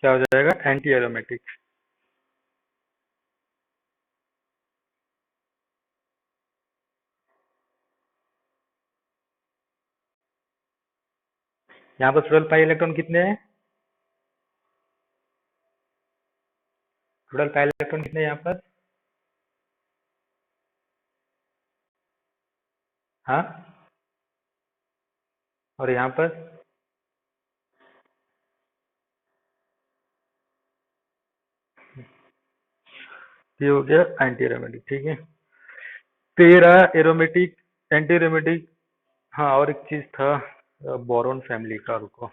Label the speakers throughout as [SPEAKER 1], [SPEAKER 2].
[SPEAKER 1] क्या हो जाएगा? Anti aromatic. यहाँ पर टोटल पाई इलेक्ट्रॉन कितने हैं? टोटल पाई इलेक्ट्रॉन कितने हैं यहाँ पर? हाँ। और यहाँ पर ये हो गया एंटी एरोमेटिक। ठीक है। तेरा एरोमेटिक, एंटी एरोमेटिक। हाँ, और एक चीज था, बोरॉन फैमिली का, रुको।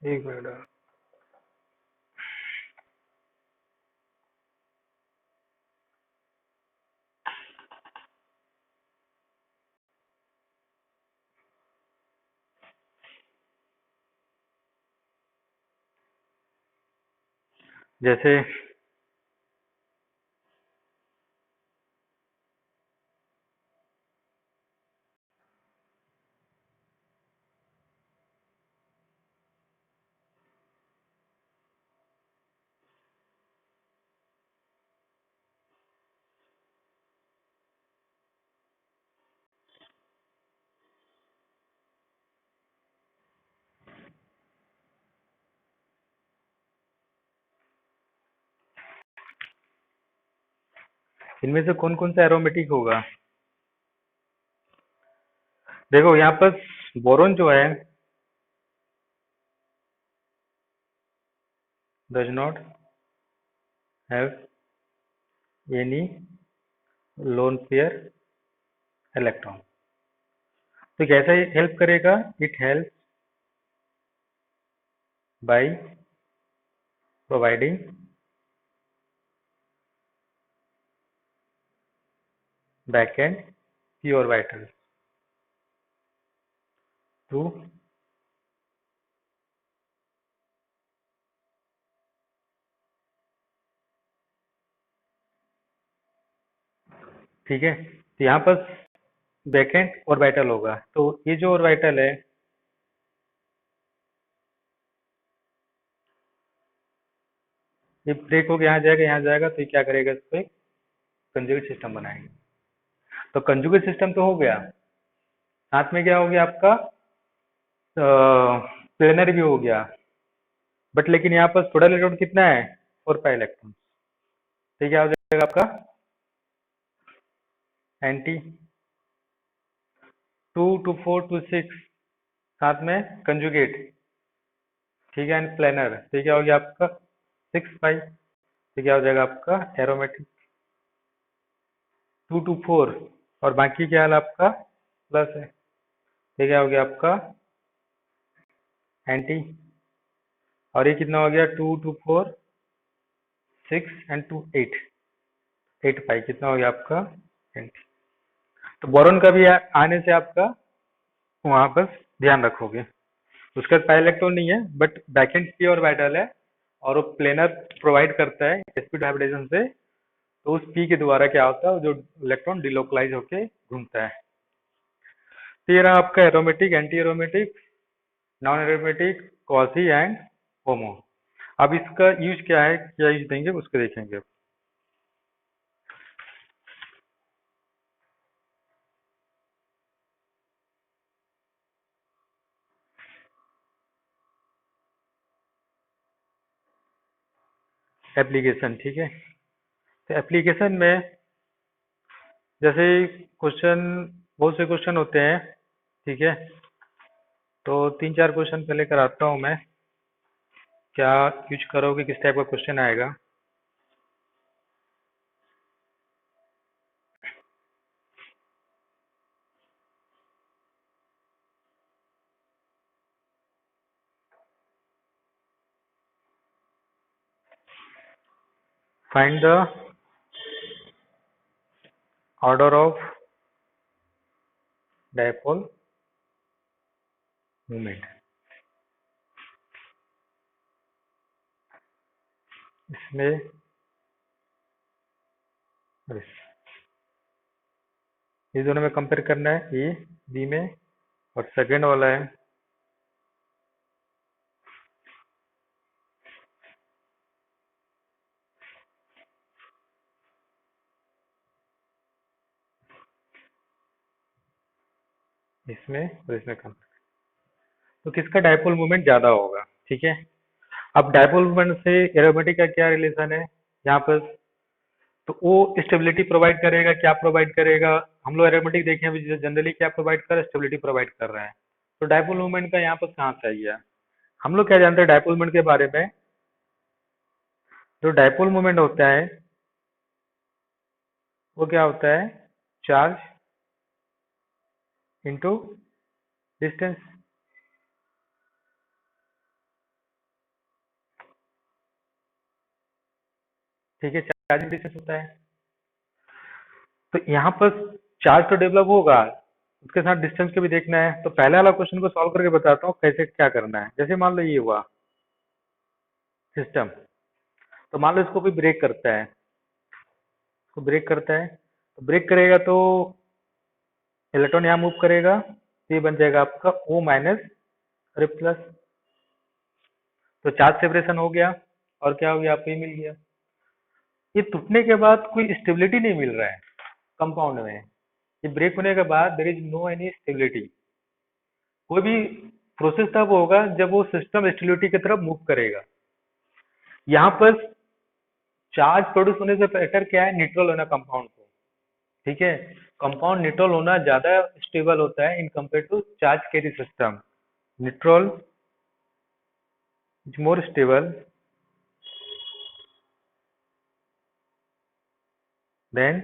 [SPEAKER 1] एक मिनट। जैसे इनमें से कौन कौन सा एरोमेटिक होगा? देखो यहाँ पर बोरोन जो है does not have any lone pair electron. तो कैसे हेल्प करेगा? It help by providing back and p orbital to. ठीक है। तो यहाँ पर बैक एंड ऑर्बिटल होगा, तो ये जो ऑर्बिटल है, ये ब्रेक होकर यहाँ जाएगा, यहाँ जाएगा, तो ये क्या करेगा? इस पे कंजुगेट सिस्टम बनाएंगे। तो कंजुगेट सिस्टम तो हो गया, साथ में क्या हो गया आपका? प्लेनर भी हो गया। बट लेकिन यहाँ पर टोटल इलेक्ट्रॉन कितना है? 4 पाई इलेक्ट्रॉन। तो क्या हो जाएगा आपका? एंटी 2 2 4 2 6, साथ में कंजुगेट। ठीक है, एंड प्लेनर। तो क्या हो गया आपका? 6 पाई। तो क्या हो जाएगा आपका? एरोमेटिक 2 2 4। और बाकी क्या है आपका? प्लस है। तो क्या हो गया आपका? एंटी। और ये कितना हो गया? 2 2 4 6 एंड 2 8। 8 पाई कितना हो गया आपका? एंटी। तो बोरॉन का भी आने से आपका वहां पर ध्यान रखोगे। उसका पाई इलेक्ट्रॉन नहीं है, बट बैकेंड पी ऑर्बिटल है, और वो प्लेनर प्रोवाइड करता है sp2 हाइब्रिडेशन से। तो उस पी के द्वारा क्या होता है? जो इलेक्ट्रॉन डिलोकलाइज होके घूमता है। तो ये रहा आपका aromatic, anti aromatic, non aromatic, quasi and homo. अब इसका यूज क्या है, क्या यूज देंगे, उसको देखेंगे। एप्लीकेशन। ठीक है। तो एप्लीकेशन में जैसे क्वेश्चन, बहुत से क्वेश्चन होते हैं। ठीक है। तो 3 4 क्वेश्चन पहले कराता हूँ मैं, क्या यूज करोगे, किस टाइप का क्वेश्चन आएगा। Find the order of dipole moment. इसमें ये दोनों में कंपेयर करना है, ए बी में, और सेकेंड वाला है इसमें और इसमें कंपेयर। तो किसका डायपोल मोमेंट ज्यादा होगा, ठीक है। अब डायपोल मोमेंट से एरोमेटिक का क्या रिलेशन है यहाँ पर, तो वो स्टेबिलिटी प्रोवाइड करेगा, क्या प्रोवाइड करेगा, हम लोग एरोमेटिक देखें अभी जनरली क्या प्रोवाइड कर रहा है, स्टेबिलिटी प्रोवाइड कर रहा है। तो डायपोल मोमेंट का यहाँ पर कहाँ से आ गया, हम लोग क्या जानते हैं डायपोल मोमेंट के बारे में। जो डायपोल मोमेंट होता है वो क्या होता है, चार्ज इंटू डिस्टेंस, ठीक है, चार्ज डिस्टेंस होता है। तो यहाँ पर चार्ज तो डेवलप होगा, उसके साथ डिस्टेंस को भी देखना है। तो पहले वाला क्वेश्चन को सॉल्व करके बताता हूँ कैसे क्या करना है। जैसे मान लो ये हुआ सिस्टम, तो मान लो इसको कोई ब्रेक करता है, इसको ब्रेक करता है, तो ब्रेक करेगा तो इलेक्ट्रॉन यहाँ मूव करेगा, तो ये बन जाएगा आपका O माइनस और प्लस। तो चार्ज सेपरेशन हो गया और क्या हो गया, आपको ये मिल गया। ये टूटने के बाद कोई स्टेबिलिटी नहीं मिल रहा है कंपाउंड में, ये ब्रेक होने के बाद there is no any stability. कोई भी प्रोसेस तब होगा जब वो सिस्टम स्टेबिलिटी की तरफ मूव करेगा। यहाँ पर चार्ज प्रोड्यूस होने से बेटर क्या है, न्यूट्रल होना कंपाउंड को, ठीक है। कंपाउंड न्यूट्रल होना ज्यादा स्टेबल होता है in compare to charge carry system. Neutral is more stable than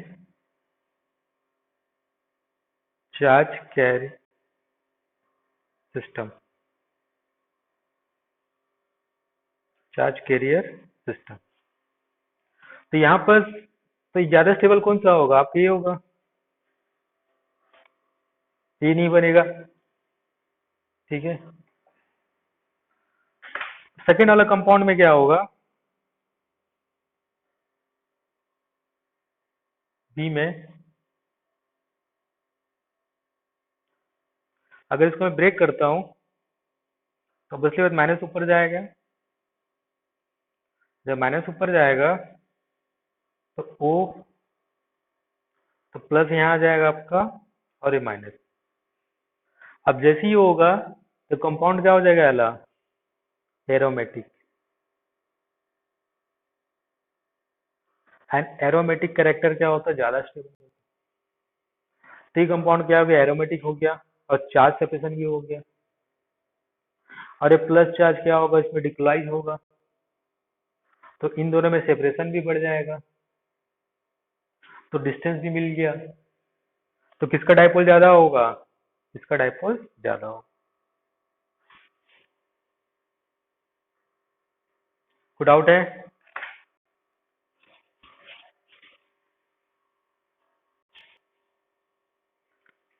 [SPEAKER 1] charge carry system, charge carrier system. तो यहाँ पर तो ज्यादा स्टेबल कौन सा होगा, आपका ये होगा, ये नहीं बनेगा, ठीक है। सेकेंड वाला कंपाउंड में क्या होगा, बी में, अगर इसको मैं ब्रेक करता हूं तो ऑब्वियसली बात माइनस ऊपर जाएगा, जब माइनस ऊपर जाएगा तो ओ, तो प्लस यहाँ आ जाएगा आपका और ये माइनस। अब जैसे ही होगा तो कंपाउंड क्या हो जाएगा, अला एरोमेटिक। एंड एरोमेटिक कैरेक्टर क्या होता है, ज्यादा स्टेबल। तो ये कंपाउंड क्या हो गया, एरोमेटिक हो गया और चार्ज सेपरेशन भी हो गया। और ये प्लस चार्ज क्या होगा, इसमें डिक्लाइज होगा, तो इन दोनों में सेपरेशन भी बढ़ जाएगा, तो डिस्टेंस भी मिल गया। तो किसका डायपोल ज्यादा होगा, इसका डायपोल ज्यादा होगा। कोई डाउट है,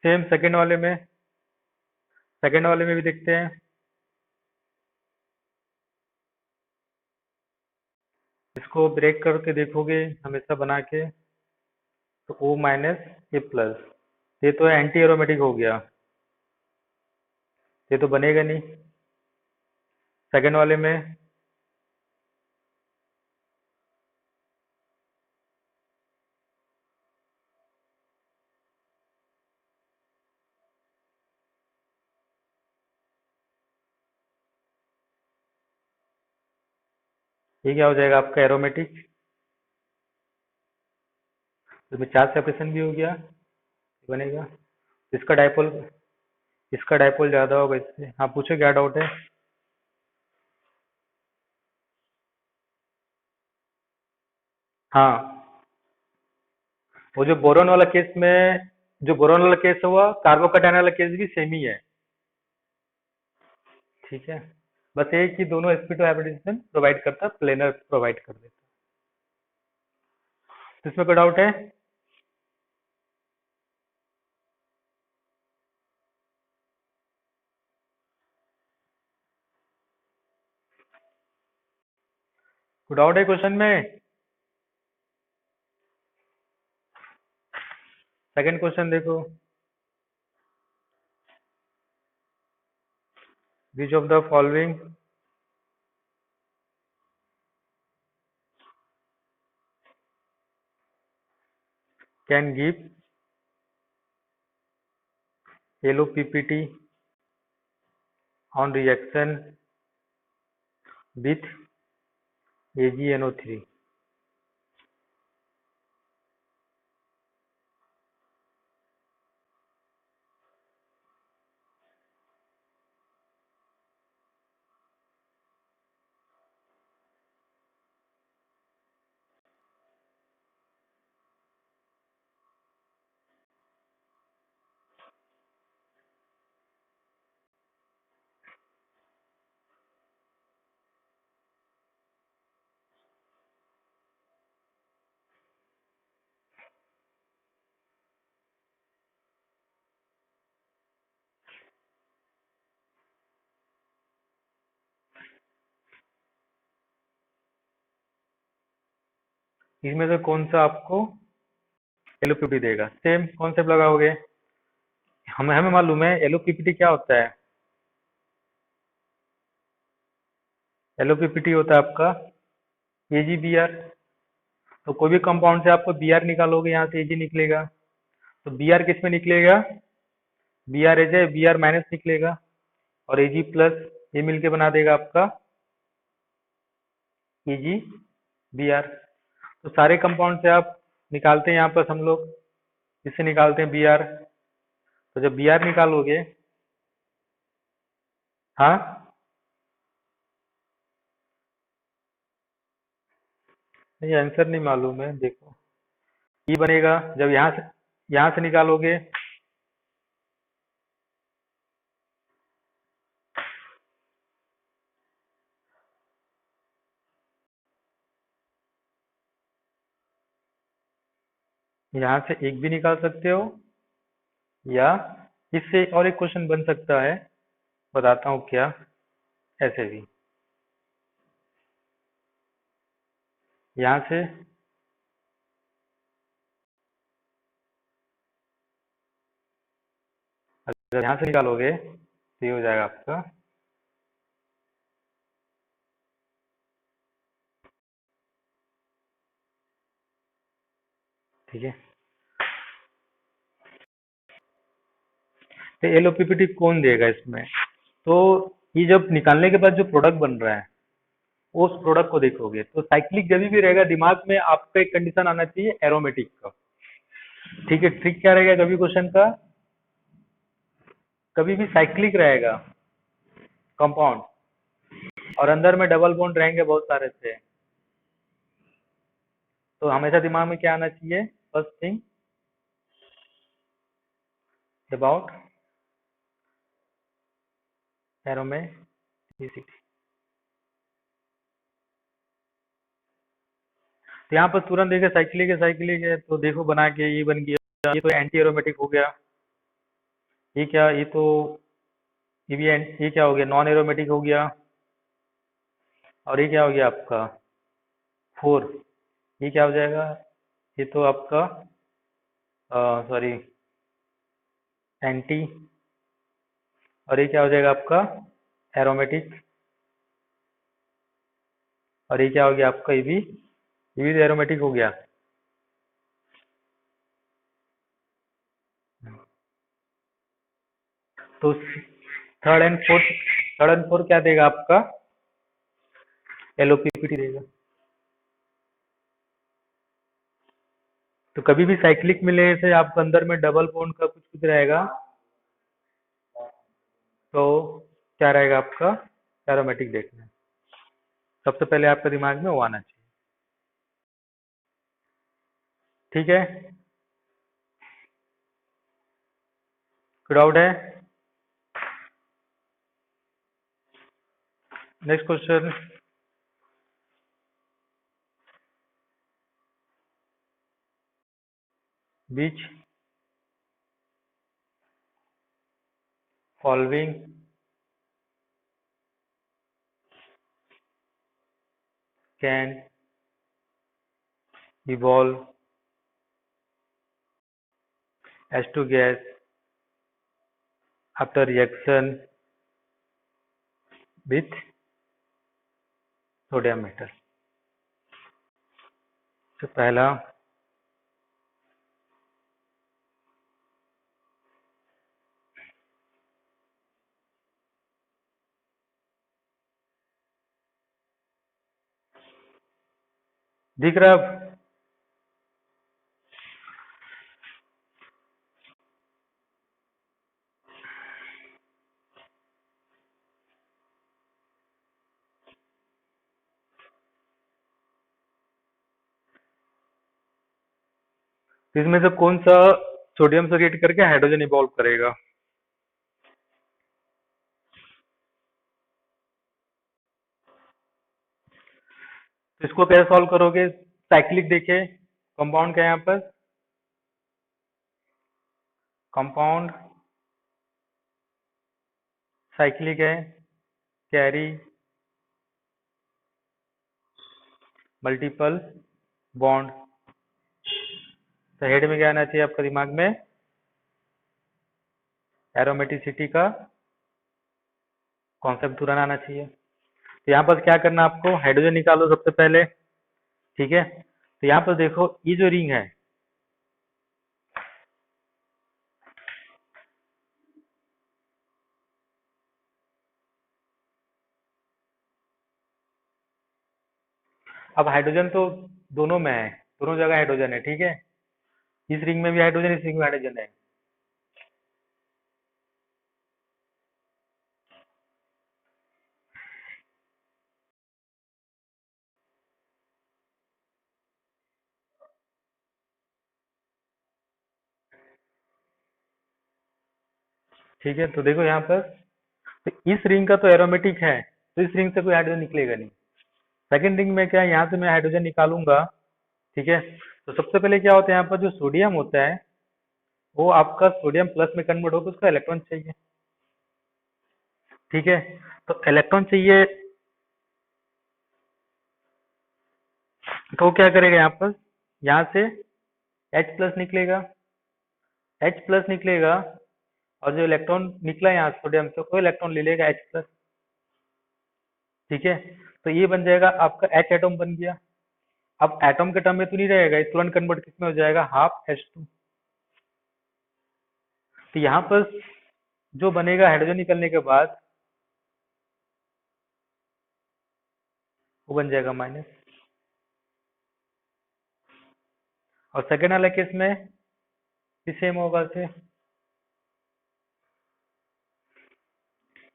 [SPEAKER 1] सेम सेकेंड वाले में भी देखते हैं। इसको ब्रेक करके देखोगे हमेशा बना के, तो O माइनस ए प्लस, ये तो एंटी एरोमेटिक हो गया, ये तो बनेगा नहीं। सेकेंड वाले में ये क्या हो जाएगा आपका एरोमेटिक, इसमें चार्ज सेपरेशन भी हो गया, बनेगा। इसका डायपोल, इसका डायपोल ज्यादा होगा इससे। हाँ पूछो क्या डाउट है। हाँ, वो जो बोरोन वाला केस में, जो बोरोन वाला केस हुआ, कार्बोकैटायन वाला केस भी सेम ही है, ठीक है। बस एक ही दोनों sp2 हाइब्रिडाइजेशन प्रोवाइड करता है, प्लेनर प्रोवाइड कर देता है। तो इसमें कोई डाउट है? कोई डाउट है क्वेश्चन में? सेकंड क्वेश्चन देखो, which of the following can give LOPPT on reaction with AgNO3? इसमें से कौन सा आपको LOPPT देगा? सेम कॉन्सेप्ट लगाओगे। हमें हमें मालूम है LOPPT क्या होता है। LOPPT होता है आपका AgBr। तो कोई भी कंपाउंड से आपको Br निकालोगे, यहाँ से Ag निकलेगा। तो Br किस में निकलेगा? Br एज है, Br माइनस निकलेगा और Ag प्लस ये मिलके बना देगा आपका AgBr। तो सारे कंपाउंड से आप निकालते हैं, यहाँ पर हम लोग इससे निकालते हैं Br। तो जब Br निकालोगे, हाँ नहीं आंसर नहीं मालूम है, देखो ई बनेगा जब यहाँ से निकालोगे, यहाँ से एक भी निकाल सकते हो, या इससे और एक क्वेश्चन बन सकता है, बताता हूँ क्या। ऐसे भी यहाँ से अगर यहाँ से निकालोगे तो ये हो जाएगा आपका, ठीक है। तो LOPPT कौन देगा इसमें? तो ये जब निकालने के बाद जो प्रोडक्ट बन रहा है, उस प्रोडक्ट को देखोगे तो साइक्लिक जब भी रहेगा, दिमाग में आपका एक कंडीशन आना चाहिए एरोमेटिक का, ठीक है। ट्रिक क्या रहेगा कभी क्वेश्चन का, कभी भी साइक्लिक रहेगा कंपाउंड और अंदर में डबल बॉन्ड रहेंगे बहुत सारे से, तो हमेशा दिमाग में क्या आना चाहिए, फर्स्ट थिंग अबाउट एरोमेटिसिटी। तो यहाँ पर तुरंत देखिए साइक्लिक है, तो देखो बना के ये बन गया, ये तो एंटी एरोमेटिक हो गया। ये क्या, ये तो ये क्या हो गया, नॉन एरोमेटिक हो गया। और ये क्या हो गया आपका 4, ये क्या हो जाएगा, ये तो आपका सॉरी एंटी, और ये क्या हो जाएगा आपका एरोमेटिक, और ये क्या हो गया आपका ये भी एरोमेटिक हो गया। तो थर्ड एंड फोर्थ क्या देगा आपका, LOPPT देगा। तो कभी भी साइक्लिक मिलने से आपको अंदर में डबल बॉन्ड का कुछ कुछ रहेगा, तो क्या रहेगा आपका एरोमेटिक देखना है। सबसे पहले आपके दिमाग में वो आना चाहिए, ठीक है। डाउट है? Next question, which following can evolve as to gas after reaction with sodium metal. तो पहला दिख रहा है? इसमें से कौन सा सोडियम से रिएक्ट करके हाइड्रोजन इवॉल्व करेगा? तो इसको कैसे सॉल्व करोगे? साइक्लिक देखे कंपाउंड क्या है यहाँ पर? कंपाउंड साइक्लिक है, कैरी मल्टीपल बॉन्ड। तो हेड में क्या आना चाहिए आपका दिमाग में? एरोमेटिसिटी का कॉन्सेप्ट तुरंत आना चाहिए। तो यहाँ पर क्या करना आपको? हाइड्रोजन निकालो सबसे पहले, ठीक है। तो यहाँ पर देखो ये जो रिंग है, अब हाइड्रोजन तो दोनों में है, दोनों जगह हाइड्रोजन है, ठीक है। इस रिंग में भी हाइड्रोजन, इस रिंग में हाइड्रोजन है। ठीक है, तो देखो यहाँ पर, तो इस रिंग का तो एरोमेटिक है, तो इस रिंग से कोई हाइड्रोजन निकलेगा नहीं। सेकंड रिंग में क्या है, यहाँ से मैं हाइड्रोजन निकालूंगा, ठीक है। तो सबसे पहले क्या होता है, यहाँ पर जो सोडियम होता है वो आपका सोडियम प्लस में कन्वर्ट होकर उसका इलेक्ट्रॉन चाहिए, ठीक है। तो इलेक्ट्रॉन चाहिए, तो वो क्या करेगा यहाँ पर, यहाँ से H प्लस निकलेगा, H प्लस निकलेगा, और जो इलेक्ट्रॉन निकला यहाँ सोडियम से वो इलेक्ट्रॉन ले लेगा H प्लस, ठीक है। तो ये बन जाएगा आपका H एटम बन गया। अब एटम के टर्म में तो नहीं रहेगा, ये तुरंत कन्वर्ट किस में हो जाएगा, हाफ H2। तो यहाँ पर जो बनेगा हाइड्रोजन निकलने के बाद वो बन जाएगा माइनस। और सेकेंड वाले केस में भी सेम होगा से,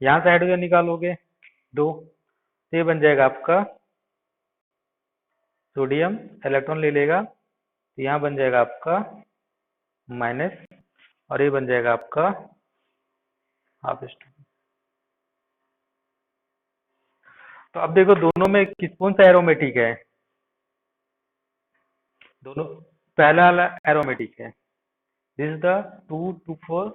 [SPEAKER 1] यहाँ से हाइड्रोजन निकालोगे 2, तो ये बन जाएगा आपका सोडियम, इलेक्ट्रॉन ले लेगा, तो यहाँ बन जाएगा आपका माइनस, और ये बन जाएगा आपका हाफ H2। तो अब देखो दोनों में किस कौन सा एरोमेटिक है? दोनों, पहला वाला एरोमेटिक है, दिस इज द 2 2 4,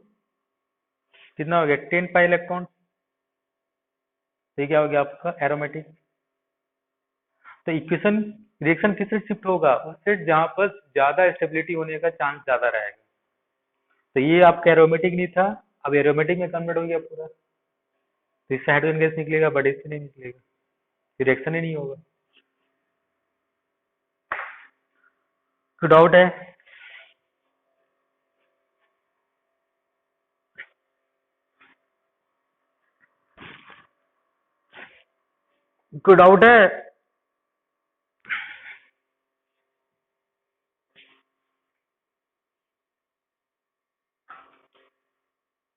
[SPEAKER 1] कितना हो गया 10 पाई इलेक्ट्रॉन, तो ये क्या हो गया आपका एरोमेटिक। तो इक्वेशन रिएक्शन किससे शिफ्ट होगा, उससे जहां पर ज्यादा स्टेबिलिटी होने का चांस ज्यादा रहेगा। तो ये आपका एरोमेटिक नहीं था, अब एरोमेटिक में कन्वर्ट हो गया पूरा, तो इससे हाइड्रोजन गैस निकलेगा, बट इससे नहीं निकलेगा, रिएक्शन ही नहीं होगा। तो डाउट है? कोई डाउट है?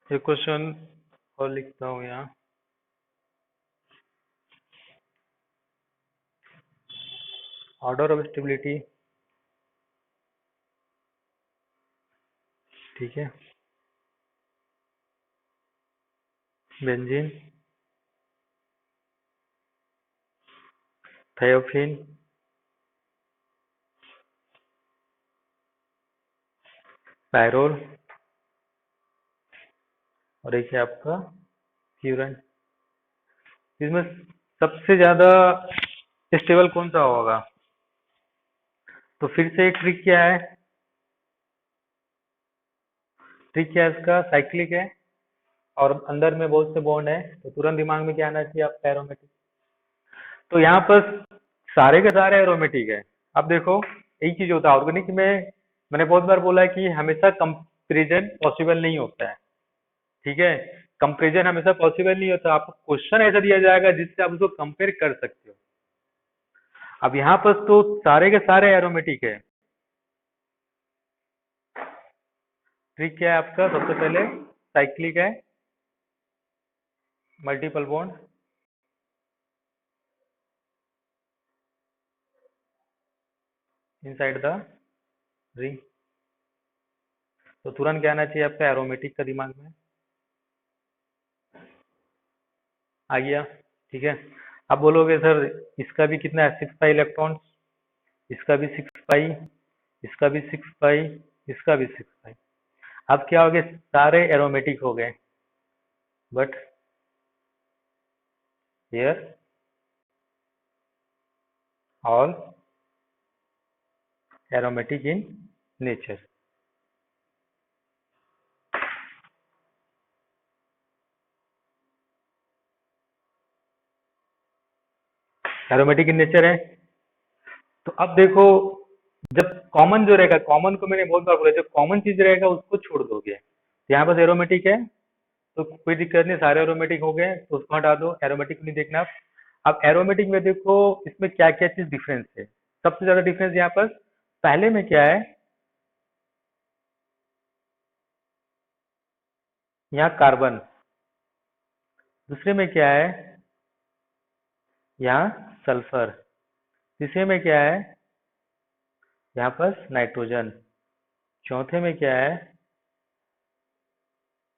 [SPEAKER 1] ये क्वेश्चन और लिखता हूँ यहाँ, ऑर्डर ऑफ स्टेबिलिटी, ठीक है। बेंजीन, थायोफिन, पायरोल, और एक है आपका फ्यूरन। इसमें सबसे ज्यादा स्टेबल कौन सा होगा? तो फिर से ट्रिक क्या है? ट्रिक क्या है इसका? साइक्लिक है और अंदर में बहुत से बॉन्ड है, तो तुरंत दिमाग में क्या आना चाहिए आपका? एरोमेटिक। तो यहाँ पर सारे के सारे एरोमेटिक है। अब देखो, एक चीज होता है ऑर्गेनिक में, मैंने बहुत बार बोला है कि हमेशा कंपेरिजन पॉसिबल नहीं होता है। ठीक है, कंपेरिजन हमेशा पॉसिबल नहीं होता, आपको क्वेश्चन ऐसा दिया जाएगा जिससे आप उसको कंपेयर कर सकते हो। अब यहाँ पर तो सारे के सारे एरोमेटिक है। ट्रिक क्या है आपका? सबसे पहले साइक्लिक है, multiple bond, inside the ring. तो तुरंत क्या आना चाहिए आपका? एरोमेटिक का दिमाग में आ गया। ठीक है, अब बोलोगे सर इसका भी कितना है? 6 पाई इलेक्ट्रॉन, इसका भी 6 पाई, इसका भी 6 पाई, इसका भी 6 पाई। अब क्या हो गए? सारे एरोमेटिक हो गए, but here all aromatic in nature. Aromatic in nature है। तो अब देखो, जब कॉमन जो रहेगा, कॉमन को मैंने बहुत बार बोला, जो कॉमन चीज रहेगा उसको छोड़ दोगे। तो यहाँ पर एरोमेटिक है, तो कोई दिक्कत नहीं, सारे एरोमेटिक हो गए तो उसको हटा दो, एरोमेटिक नहीं देखना। अब एरोमेटिक में देखो इसमें क्या क्या चीज डिफरेंस है। सबसे ज्यादा डिफरेंस यहाँ पर पहले में क्या है? यहाँ कार्बन। दूसरे में क्या है? यहाँ सल्फर। तीसरे में क्या है? यहाँ पर नाइट्रोजन। चौथे में क्या है?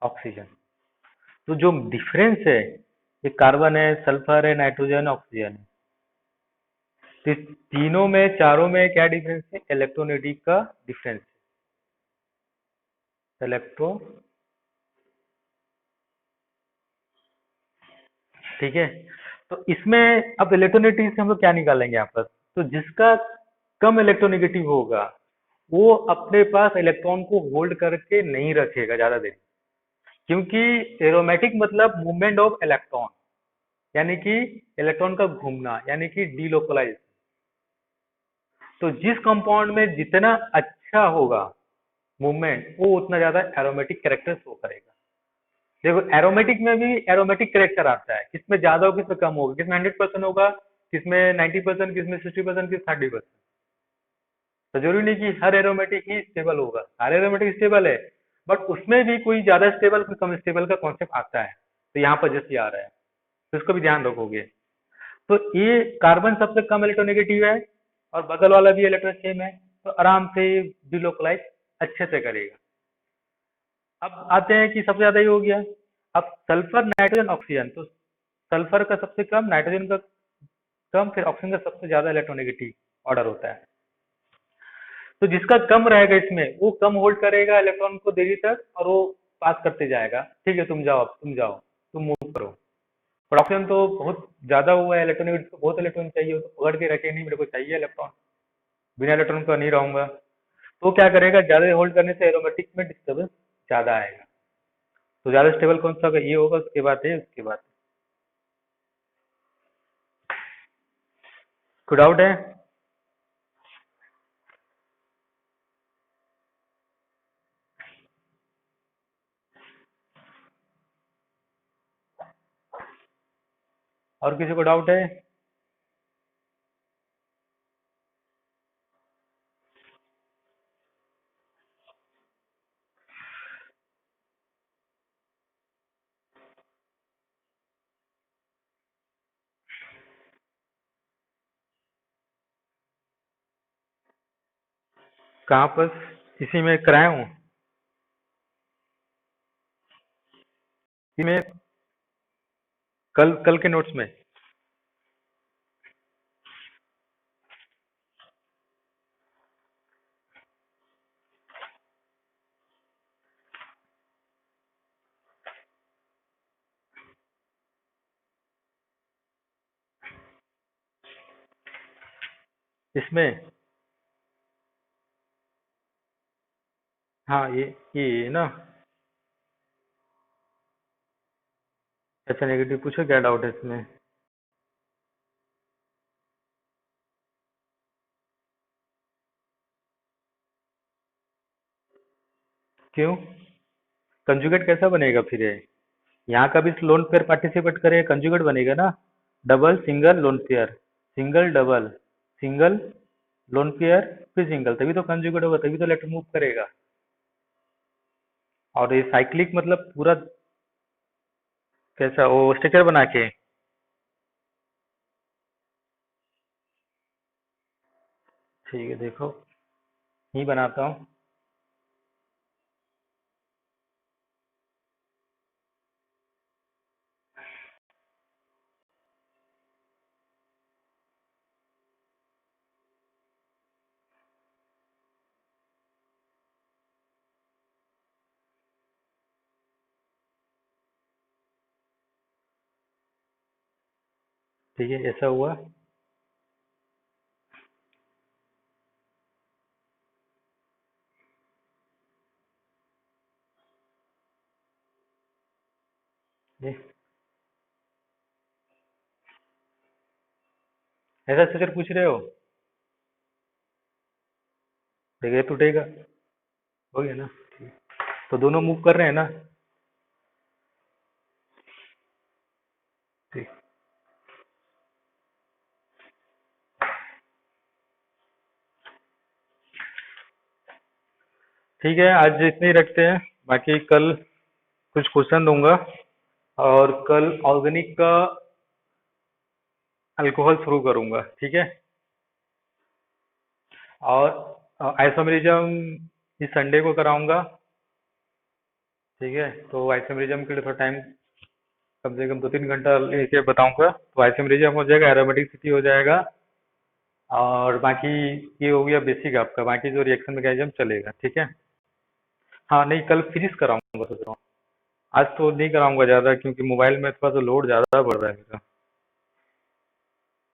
[SPEAKER 1] ऑक्सीजन। तो जो डिफरेंस है, ये कार्बन है, सल्फर है, नाइट्रोजन, ऑक्सीजन है। तो इस तीनों में, चारों में क्या डिफरेंस है? इलेक्ट्रोनेगेटिव का डिफरेंस है। इलेक्ट्रो, ठीक है। तो इसमें अब इलेक्ट्रोनेगेटिव से हम लोग क्या निकालेंगे यहाँ पर? तो जिसका कम इलेक्ट्रोनेगेटिव होगा वो अपने पास इलेक्ट्रॉन को होल्ड करके नहीं रखेगा ज्यादा देर, क्योंकि एरोमेटिक मतलब मूवमेंट ऑफ इलेक्ट्रॉन, यानी कि इलेक्ट्रॉन का घूमना, यानी कि डीलोकलाइज। तो जिस कंपाउंड में जितना अच्छा होगा मूवमेंट, वो उतना ज्यादा एरोमेटिक कैरेक्टर शो करेगा। देखो एरोमेटिक में भी एरोमेटिक कैरेक्टर आता है, किसमें ज्यादा होगा किसमें कम होगा, किसमें 100% होगा, किसमें 90%, किसमें 60%, किस 30%। तो जरूरी नहीं कि हर एरोमेटिक ही स्टेबल होगा, हर एरोमेटिक स्टेबल है, बट उसमें भी कोई ज्यादा स्टेबल कोई कम स्टेबल का कॉन्सेप्ट आता है। तो यहाँ पर जैसे आ रहा है, तो इसको भी ध्यान रखोगे। तो ये कार्बन सबसे कम इलेक्ट्रोनेगेटिव है और बगल वाला भी इलेक्ट्रॉन सेम है, तो आराम से डिलोकलाइज अच्छे से करेगा। अब आते हैं कि सबसे ज्यादा ये हो गया। अब सल्फर, नाइट्रोजन, ऑक्सीजन, तो सल्फर का सबसे कम, नाइट्रोजन का कम, फिर ऑक्सीजन का सबसे ज्यादा इलेक्ट्रोनेगेटिव ऑर्डर होता है। तो जिसका कम रहेगा इसमें, वो कम होल्ड करेगा इलेक्ट्रॉन को देरी तक और वो पास करते जाएगा। ठीक है, तुम जाओ, अब तुम जाओ, तुम मूव करो। पर ऑक्सीजन तो बहुत ज्यादा हुआ है इलेक्ट्रॉनेगेटिव, को बहुत इलेक्ट्रॉन चाहिए, वो तो पकड़ के रखे नहीं, मेरे को चाहिए इलेक्ट्रॉन, बिना इलेक्ट्रॉन का नहीं रहूंगा। तो क्या करेगा? ज्यादा होल्ड करने से एरोमेटिक में डिस्टर्बेंस ज्यादा आएगा। तो ज्यादा स्टेबल कौन सा होगा? ये होगा, उसके बाद है, उसके बाद कोई डाउट है? और किसी को डाउट है? कहाँ पर? इसी में कराया हूँ, इसी में, कल कल के नोट्स में। इसमें हाँ ये ना। अच्छा नेगेटिव पूछो, क्या डाउट है इसमें? क्यों? कंजुगेट कैसा बनेगा फिर ये? यहाँ का भी लोन पेयर पार्टिसिपेट करेगा, कंजुगेट बनेगा ना। Double single lone pair, single double, single lone pair, फिर सिंगल, तभी तो कंजुगेट होगा, तभी तो लेटर मूव करेगा। और ये साइक्लिक मतलब पूरा कैसा वो स्ट्रक्चर बना के? ठीक है देखो, ही बनाता हूँ। ठीक है, ऐसा हुआ। ये ऐसा स्ट्रक्चर पूछ रहे हो? देखिए टूटेगा। हो गया ना? तो दोनों मूव कर रहे हैं ना? ठीक। ठीक है, आज इतने ही रखते हैं। बाकी कल कुछ क्वेश्चन दूंगा, और कल ऑर्गेनिक का अल्कोहल शुरू करूंगा, ठीक है। और आइसोमेरिज्म इस संडे को कराऊंगा, ठीक है। तो आइसोमेरिज्म के लिए थोड़ा टाइम, कम से कम 2-3 घंटा लेके बताऊंगा। तो आइसोमेरिज्म हो जाएगा, एरोमेटिसिटी हो जाएगा, और बाकी ये हो गया बेसिक आपका। बाकी जो रिएक्शन मैकेनिज्म चलेगा, ठीक है। हाँ नहीं, कल फिनिश कराऊंगा सोच रहा हूँ। आज तो नहीं कराऊंगा ज़्यादा, क्योंकि मोबाइल में थोड़ा सा लोड ज़्यादा बढ़ रहा है मेरा।